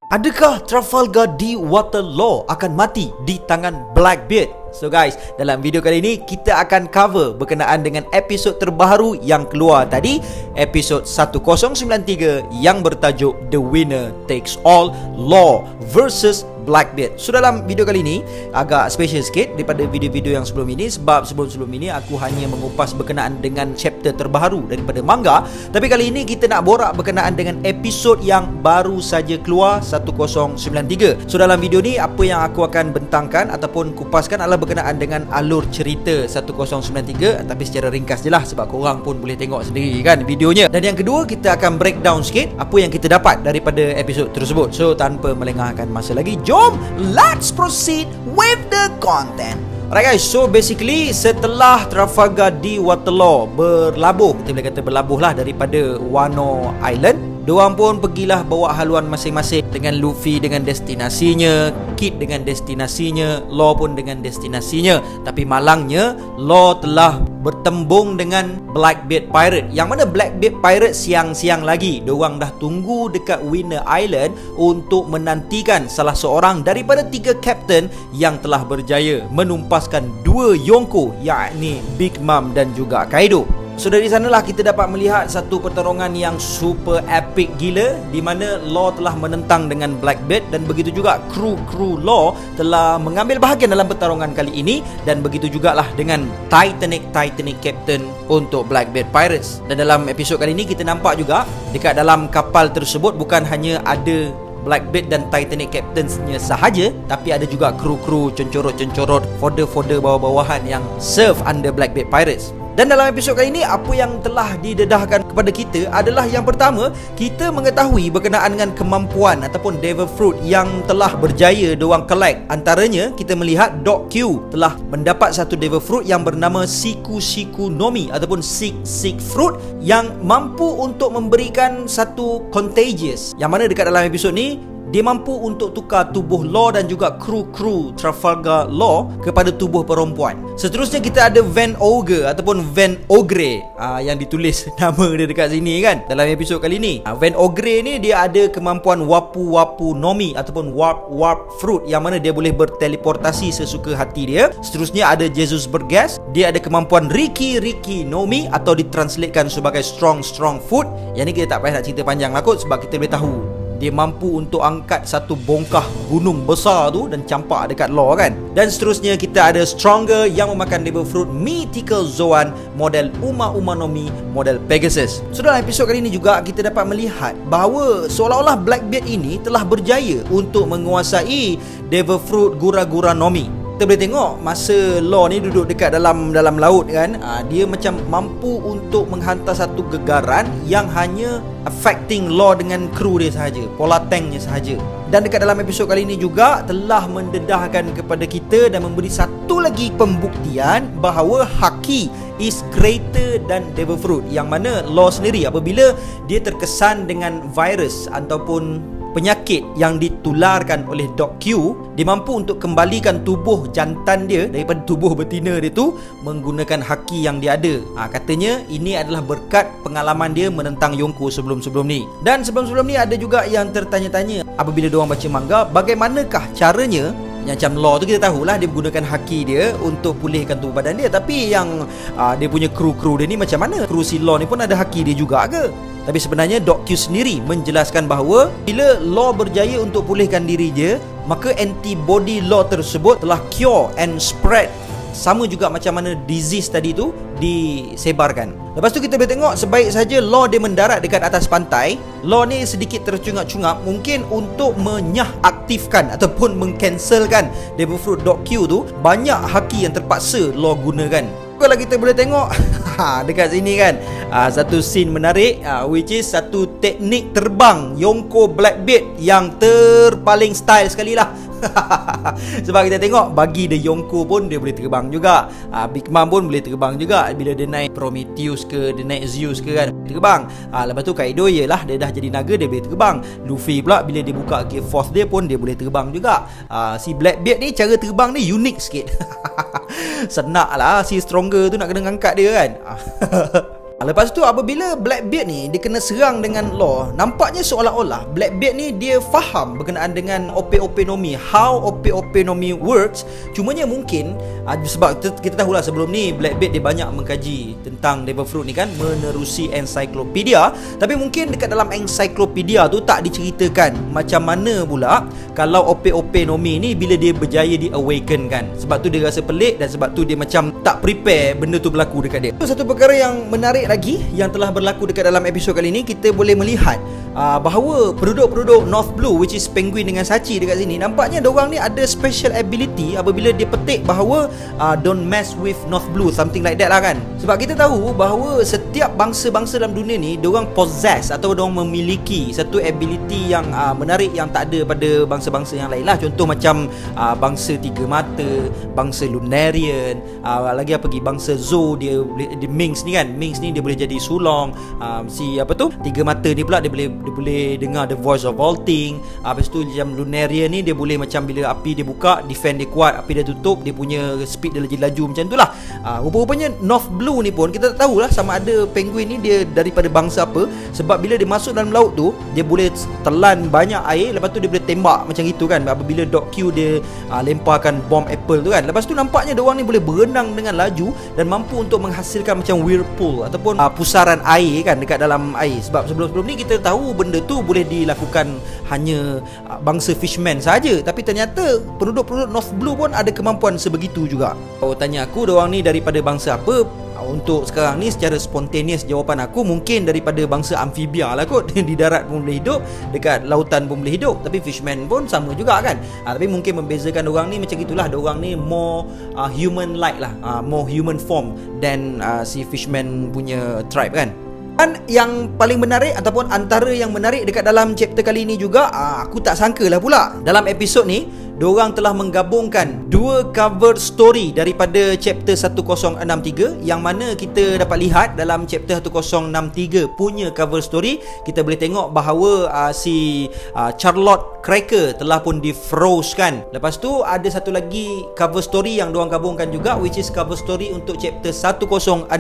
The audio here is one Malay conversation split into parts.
Adakah Trafalgar Deepwater Law akan mati di tangan Blackbeard? So guys, dalam video kali ini kita akan cover berkenaan dengan episod terbaru yang keluar tadi, episod 1093 yang bertajuk The Winner Takes All, Law versus Blackbeard. So dalam video kali ini agak special sikit daripada video-video yang sebelum ini, sebab sebelum ini aku hanya mengupas berkenaan dengan chapter terbaru daripada manga. Tapi kali ini kita nak borak berkenaan dengan episod yang baru saja keluar, 1093. So dalam video ni apa yang aku akan bentangkan ataupun kupaskan adalah berkenaan dengan alur cerita 1093, tapi secara ringkas je lah sebab korang pun boleh tengok sendiri kan videonya. Dan yang kedua, kita akan breakdown sikit apa yang kita dapat daripada episod tersebut. So tanpa melengahkan masa lagi, jom let's proceed with the content. Alright guys, so basically setelah Trafalgar Deepwater Law berlabuh, kita boleh kata berlabuh lah daripada Wano Island, diorang pun pergilah bawa haluan masing-masing, dengan Luffy dengan destinasinya, Kid dengan destinasinya, Law pun dengan destinasinya. Tapi malangnya Law telah bertembung dengan Blackbeard Pirate, yang mana Blackbeard Pirate siang-siang lagi diorang dah tunggu dekat Winner Island untuk menantikan salah seorang daripada 3 kapten yang telah berjaya menumpaskan 2 Yonko, yakni Big Mom dan juga Kaido. So dari sanalah kita dapat melihat satu pertarungan yang super epic gila, di mana Law telah menentang dengan Blackbeard, dan begitu juga kru Law telah mengambil bahagian dalam pertarungan kali ini, dan begitu jugalah dengan Titanic Captain untuk Blackbeard Pirates. Dan dalam episod kali ini kita nampak juga dekat dalam kapal tersebut bukan hanya ada Blackbeard dan Titanic Captainsnya sahaja, tapi ada juga kru-kru cencorot-cencorot, fodder bawah-bawahan yang serve under Blackbeard Pirates. Dan dalam episod kali ini, apa yang telah didedahkan kepada kita adalah yang pertama, kita mengetahui berkenaan dengan kemampuan ataupun Devil Fruit yang telah berjaya diorang collect. Antaranya, kita melihat Doc Q telah mendapat satu Devil Fruit yang bernama Shiku no Mi ataupun Sick Fruit, yang mampu untuk memberikan satu contagious, yang mana dekat dalam episod ni dia mampu untuk tukar tubuh Law dan juga kru Trafalgar Law kepada tubuh perempuan. Seterusnya kita ada Van Ogre ataupun Van Ogre, yang ditulis nama dia dekat sini kan dalam episod kali ni. Van Ogre ni dia ada kemampuan Wapu no Mi ataupun Warp Fruit, yang mana dia boleh berteleportasi sesuka hati dia. Seterusnya ada Jesus Bergas, dia ada kemampuan Riki no Mi atau ditranslatekan sebagai Strong Foot. Yang ni kita tak payah nak cerita panjang lah kot, sebab kita boleh tahu dia mampu untuk angkat satu bongkah gunung besar tu dan campak dekat Law kan. Dan seterusnya kita ada Stronger yang memakan Devil Fruit Mythical Zoan model Uma no Mi model Pegasus. So dalam episod kali ini juga kita dapat melihat bahawa seolah-olah Blackbeard ini telah berjaya untuk menguasai Devil Fruit Gura no Mi. Kita boleh tengok masa Law ni duduk dekat dalam laut kan, dia macam mampu untuk menghantar satu gegaran yang hanya affecting Law dengan kru dia sahaja, pola tanknya sahaja. Dan dekat dalam episod kali ini juga telah mendedahkan kepada kita dan memberi satu lagi pembuktian bahawa Haki is greater than Devil Fruit, yang mana Law sendiri apabila dia terkesan dengan virus ataupun penyakit yang ditularkan oleh Doc Q, dia mampu untuk kembalikan tubuh jantan dia daripada tubuh betina dia tu menggunakan haki yang dia ada. Katanya ini adalah berkat pengalaman dia menentang Yonko sebelum-sebelum ni. Dan sebelum-sebelum ni ada juga yang tertanya-tanya apabila diorang baca manga, bagaimanakah caranya. Macam Law tu kita tahulah dia menggunakan haki dia untuk pulihkan tubuh badan dia, tapi yang dia punya kru dia ni macam mana? Kru si Law ni pun ada haki dia juga ke? Tapi sebenarnya Doc Q sendiri menjelaskan bahawa bila Law berjaya untuk pulihkan diri dia, maka antibody Law tersebut telah cure and spread, sama juga macam mana disease tadi tu disebarkan. Lepas tu kita boleh tengok sebaik saja Law dia mendarat dekat atas pantai, Law ni sedikit tercungap-cungap, mungkin untuk menyah-aktifkan ataupun mengcancelkan Devil Fruit Doc Q tu, banyak haki yang terpaksa Law gunakan. Kalau kita boleh tengok dekat sini kan, satu scene menarik, which is satu teknik terbang Yonko Blackbeard yang terpaling style sekali lah. Sebab kita tengok bagi dia Yonko pun dia boleh terbang juga, Big Mom pun boleh terbang juga. Bila dia naik Prometheus ke, dia naik Zeus ke kan, terbang. Lepas tu Kaido yelah, dia dah jadi naga, dia boleh terbang. Luffy pula bila dia buka Gear Force dia pun dia boleh terbang juga. Si Blackbeard ni cara terbang ni unik sikit. Senak lah si Stronger tu nak kena angkat dia kan. Lepas tu apabila Blackbeard ni dia kena serang dengan Law, nampaknya seolah-olah Blackbeard ni dia faham berkenaan dengan Ope-Openomi, how Ope-Openomi works. Cumanya mungkin sebab kita tahulah sebelum ni Blackbeard dia banyak mengkaji tentang Devil Fruit ni kan, menerusi ensiklopedia. Tapi mungkin dekat dalam ensiklopedia tu tak diceritakan macam mana pula kalau Ope-Openomi ni bila dia berjaya di awaken kan. Sebab tu dia rasa pelik dan sebab tu dia macam tak prepare benda tu berlaku dekat dia. Satu perkara yang menarik lagi yang telah berlaku dekat dalam episod kali ni, kita boleh melihat bahawa penduduk-penduduk North Blue, which is Penguin dengan Sachi dekat sini, nampaknya diorang ni ada special ability apabila dia petik bahawa don't mess with North Blue, something like that lah kan. Sebab kita tahu bahawa setiap bangsa-bangsa dalam dunia ni diorang possess atau diorang memiliki satu ability yang menarik yang tak ada pada bangsa-bangsa yang lain lah. Contoh macam bangsa Tiga Mata, bangsa Lunarian, lagi apa lagi, bangsa Zou, dia Minx ni kan, Minx ni dia boleh jadi sulong. Si apa tu, Tiga Mata ni pula dia boleh dengar the voice of all thing. Lepas tu macam Lunarian ni dia boleh macam bila api dia buka, defend dia kuat, api dia tutup, dia punya speed dia lagi laju macam tu lah. Rupa-rupanya North Blue ni pun kita tak tahulah sama ada Penguin ni dia daripada bangsa apa. Sebab bila dia masuk dalam laut tu, dia boleh telan banyak air, lepas tu dia boleh tembak macam itu kan. Apabila Doc Q dia lemparkan bom apple tu kan, lepas tu nampaknya diorang ni boleh berenang dengan laju dan mampu untuk menghasilkan macam whirlpool ataupun pusaran air kan dekat dalam air. Sebab sebelum-sebelum ni kita tahu benda tu boleh dilakukan hanya bangsa fishman saja, tapi ternyata penduduk-penduduk North Blue pun ada kemampuan sebegitu juga. Kalau tanya aku diorang ni daripada bangsa apa, untuk sekarang ni secara spontaneous jawapan aku mungkin daripada bangsa amfibia lah kot. Di darat pun boleh hidup, dekat lautan pun boleh hidup, tapi fishman pun sama juga kan. Tapi mungkin membezakan orang ni macam itulah, orang ni more human like lah, more human form than si fishman punya tribe kan. Dan yang paling menarik ataupun antara yang menarik dekat dalam chapter kali ni juga, aku tak sangka lah pula dalam episod ni diorang telah menggabungkan dua cover story daripada chapter 1063, yang mana kita dapat lihat dalam chapter 1063 punya cover story, kita boleh tengok bahawa si Charlotte Cracker telah pun di-froze kan. Lepas tu ada satu lagi cover story yang diorang gabungkan juga, which is cover story untuk chapter 1064,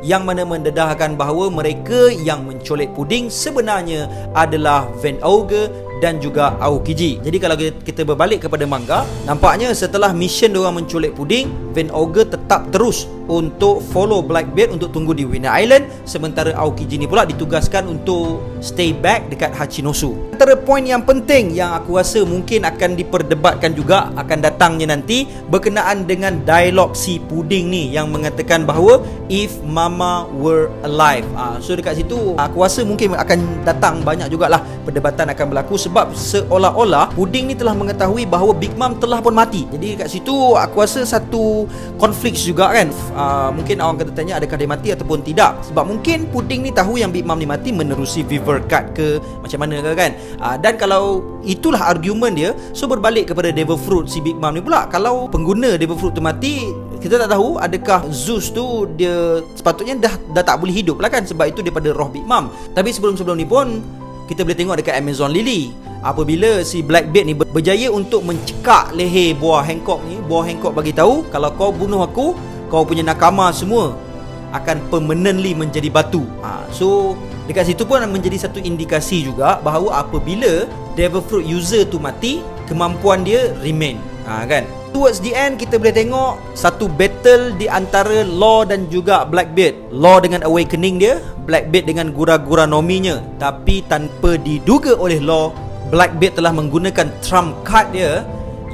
yang mana mendedahkan bahawa mereka yang mencolek puding sebenarnya adalah Van Auge dan juga Aokiji. Jadi kalau kita berbalik kepada manga, nampaknya setelah mission diorang menculik puding, Van Auge tetap terus untuk follow Blackbeard untuk tunggu di Winter Island, sementara Aokiji ni pula ditugaskan untuk stay back dekat Hachinosu. Antara poin yang penting yang aku rasa mungkin akan diperdebatkan juga akan datangnya nanti berkenaan dengan dialog si puding ni yang mengatakan bahawa if mama were alive. So dekat situ aku rasa mungkin akan datang banyak jugalah perdebatan akan berlaku, sebab seolah-olah puding ni telah mengetahui bahawa Big Mom telah pun mati. Jadi dekat situ aku rasa satu konflik juga kan. Mungkin orang kata tanya adakah dia mati ataupun tidak, sebab mungkin puding ni tahu yang Big Mom ni mati menerusi Viver Card ke macam mana ke kan. Dan kalau itulah argument dia, so berbalik kepada Devil Fruit si Big Mom ni pula. Kalau pengguna Devil Fruit tu mati, kita tak tahu adakah Zeus tu dia sepatutnya dah tak boleh hidup lah kan, sebab itu daripada roh Big Mom. Tapi sebelum-sebelum ni pun kita boleh tengok dekat Amazon Lily, apabila si Blackbeard ni berjaya untuk mencekak leher buah Hancock ni. Buah Hancock bagi tahu kalau kau bunuh aku, kau punya nakama semua akan permanently menjadi batu. So dekat situ pun menjadi satu indikasi juga bahawa apabila Devil Fruit user tu mati, kemampuan dia remain kan. Towards the end kita boleh tengok satu battle di antara Law dan juga Blackbeard. Law dengan awakening dia, Blackbeard dengan gura-gura nominya. Tapi tanpa diduga oleh Law, Blackbeard telah menggunakan trump card dia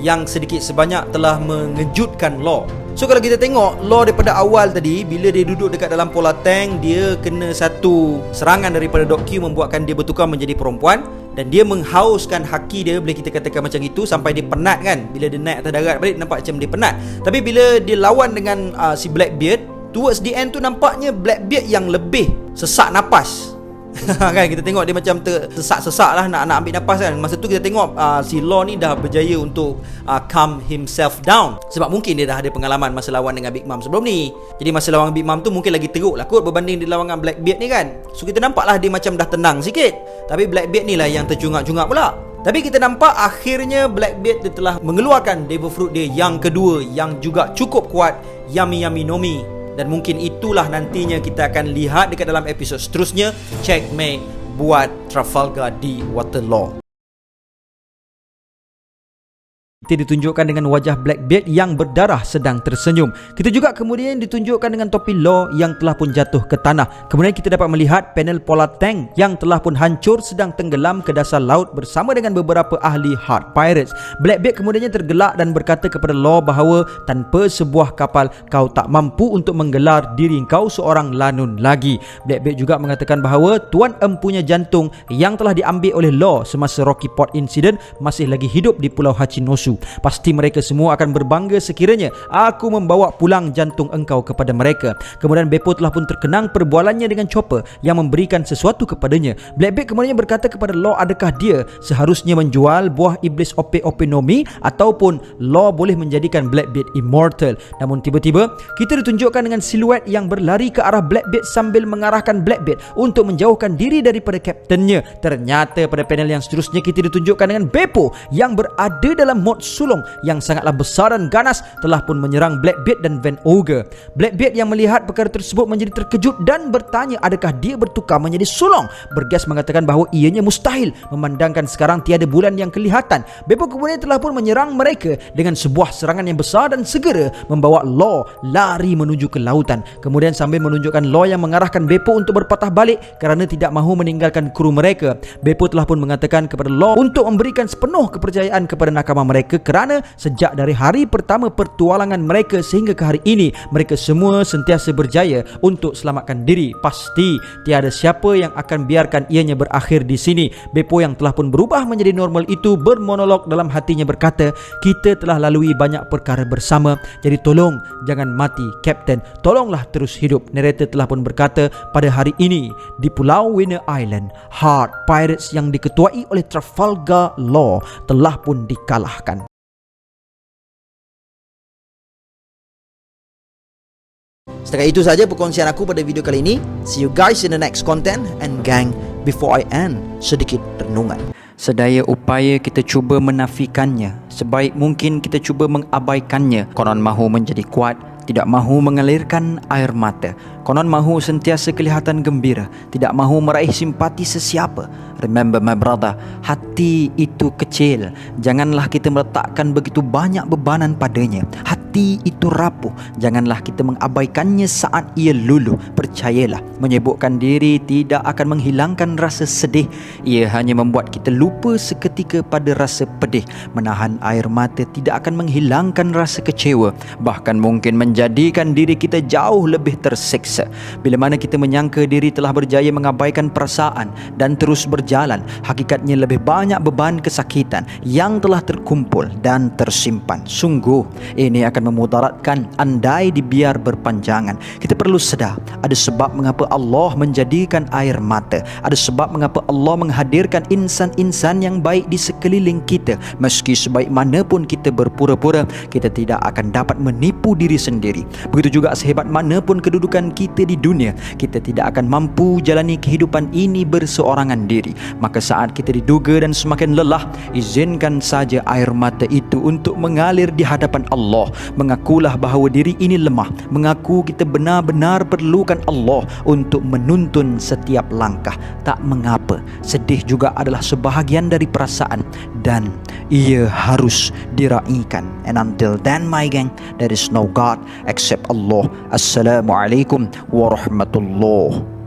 yang sedikit sebanyak telah mengejutkan Law. So kalau kita tengok Law daripada awal tadi, bila dia duduk dekat dalam pola tank, dia kena satu serangan daripada Doc Q membuatkan dia bertukar menjadi perempuan, dan dia menghauskan haki dia, boleh kita katakan macam itu, sampai dia penat kan. Bila dia naik atas darat balik, nampak macam dia penat. Tapi bila dia lawan dengan si Blackbeard, towards the end tu nampaknya Blackbeard yang lebih sesak napas. Kan kita tengok dia macam tersesak-sesak lah nak ambil nafas kan. Masa tu kita tengok si Law ni dah berjaya untuk calm himself down, sebab mungkin dia dah ada pengalaman masa lawan dengan Big Mom sebelum ni. Jadi masa lawan Big Mom tu mungkin lagi teruk lah kot berbanding dia lawan dengan Blackbeard ni kan. So kita nampak lah dia macam dah tenang sikit, tapi Blackbeard ni lah yang tercungak-cungak pula. Tapi kita nampak akhirnya Blackbeard dia telah mengeluarkan Devil Fruit dia yang kedua, yang juga cukup kuat, Yami Yami Nomi. Dan mungkin itulah nantinya kita akan lihat dekat dalam episod seterusnya, checkmate buat Trafalgar di Waterloo. Kita ditunjukkan dengan wajah Blackbeard yang berdarah sedang tersenyum. Kita juga kemudian ditunjukkan dengan topi Law yang telah pun jatuh ke tanah. Kemudian kita dapat melihat panel polar tank yang telah pun hancur sedang tenggelam ke dasar laut bersama dengan beberapa ahli hard pirates. Blackbeard kemudiannya tergelak dan berkata kepada Law bahawa tanpa sebuah kapal kau tak mampu untuk menggelar diri kau seorang lanun lagi. Blackbeard juga mengatakan bahawa Tuan Empunya Jantung yang telah diambil oleh Law semasa Rocky Port incident masih lagi hidup di Pulau Hachinosu. Pasti mereka semua akan berbangga sekiranya aku membawa pulang jantung engkau kepada mereka. Kemudian Beppo telah pun terkenang perbualannya dengan Chopper yang memberikan sesuatu kepadanya. Blackbeard kemudian berkata kepada Law adakah dia seharusnya menjual buah iblis Ope-Ope-Nomi ataupun Law boleh menjadikan Blackbeard immortal. Namun tiba-tiba kita ditunjukkan dengan siluet yang berlari ke arah Blackbeard sambil mengarahkan Blackbeard untuk menjauhkan diri daripada kaptennya. Ternyata pada panel yang seterusnya kita ditunjukkan dengan Beppo yang berada dalam mod sulung yang sangatlah besar dan ganas telah pun menyerang Blackbeard dan Van Ogre. Blackbeard yang melihat perkara tersebut menjadi terkejut dan bertanya adakah dia bertukar menjadi sulung. Bergas mengatakan bahawa ianya mustahil memandangkan sekarang tiada bulan yang kelihatan. Beppo kemudian telah pun menyerang mereka dengan sebuah serangan yang besar dan segera membawa Law lari menuju ke lautan. Kemudian sambil menunjukkan Law yang mengarahkan Beppo untuk berpatah balik kerana tidak mahu meninggalkan kru mereka. Beppo telah pun mengatakan kepada Law untuk memberikan sepenuh kepercayaan kepada nakama mereka kerana sejak dari hari pertama pertualangan mereka sehingga ke hari ini mereka semua sentiasa berjaya untuk selamatkan diri. Pasti tiada siapa yang akan biarkan ianya berakhir di sini. Beppo yang telah pun berubah menjadi normal itu bermonolog dalam hatinya berkata, kita telah lalui banyak perkara bersama, jadi tolong jangan mati Kapten, tolonglah terus hidup. Narrator telah pun berkata pada hari ini di Pulau Winner Island, hard pirates yang diketuai oleh Trafalgar Law telah pun dikalahkan. Setakat itu saja perkongsian aku pada video kali ini. See you guys in the next content. And gang, before I end, sedikit renungan. Sedaya upaya kita cuba menafikannya, sebaik mungkin kita cuba mengabaikannya. Konon mahu menjadi kuat, tidak mahu mengalirkan air mata. Konon mahu sentiasa kelihatan gembira, tidak mahu meraih simpati sesiapa. Remember my brother, hati itu kecil. Janganlah kita meletakkan begitu banyak bebanan padanya. Hati itu rapuh. Janganlah kita mengabaikannya saat ia luluh. Percayalah, menyibukkan diri tidak akan menghilangkan rasa sedih. Ia hanya membuat kita lupa seketika pada rasa pedih. Menahan air mata tidak akan menghilangkan rasa kecewa, bahkan mungkin menjadikan diri kita jauh lebih tersiksa. Bila mana kita menyangka diri telah berjaya mengabaikan perasaan dan terus berjalan, hakikatnya lebih banyak beban kesakitan yang telah terkumpul dan tersimpan. Sungguh ini akan memudaratkan andai dibiar berpanjangan. Kita perlu sedar ada sebab mengapa Allah menjadikan air mata, ada sebab mengapa Allah menghadirkan insan-insan yang baik di sekeliling kita. Meski sebaik mana pun kita berpura-pura, kita tidak akan dapat menipu diri sendiri. Begitu juga sehebat mana pun kedudukan kita di dunia, kita tidak akan mampu jalani kehidupan ini berseorangan diri. Maka saat kita diduga dan semakin lelah, izinkan saja air mata itu untuk mengalir di hadapan Allah. Mengakulah bahawa diri ini lemah, mengaku kita benar-benar perlukan Allah untuk menuntun setiap langkah. Tak mengapa, sedih juga adalah sebahagian dari perasaan dan ia harus diraihkan. And until then my gang, there is no God except Allah. Assalamualaikum warahmatullahi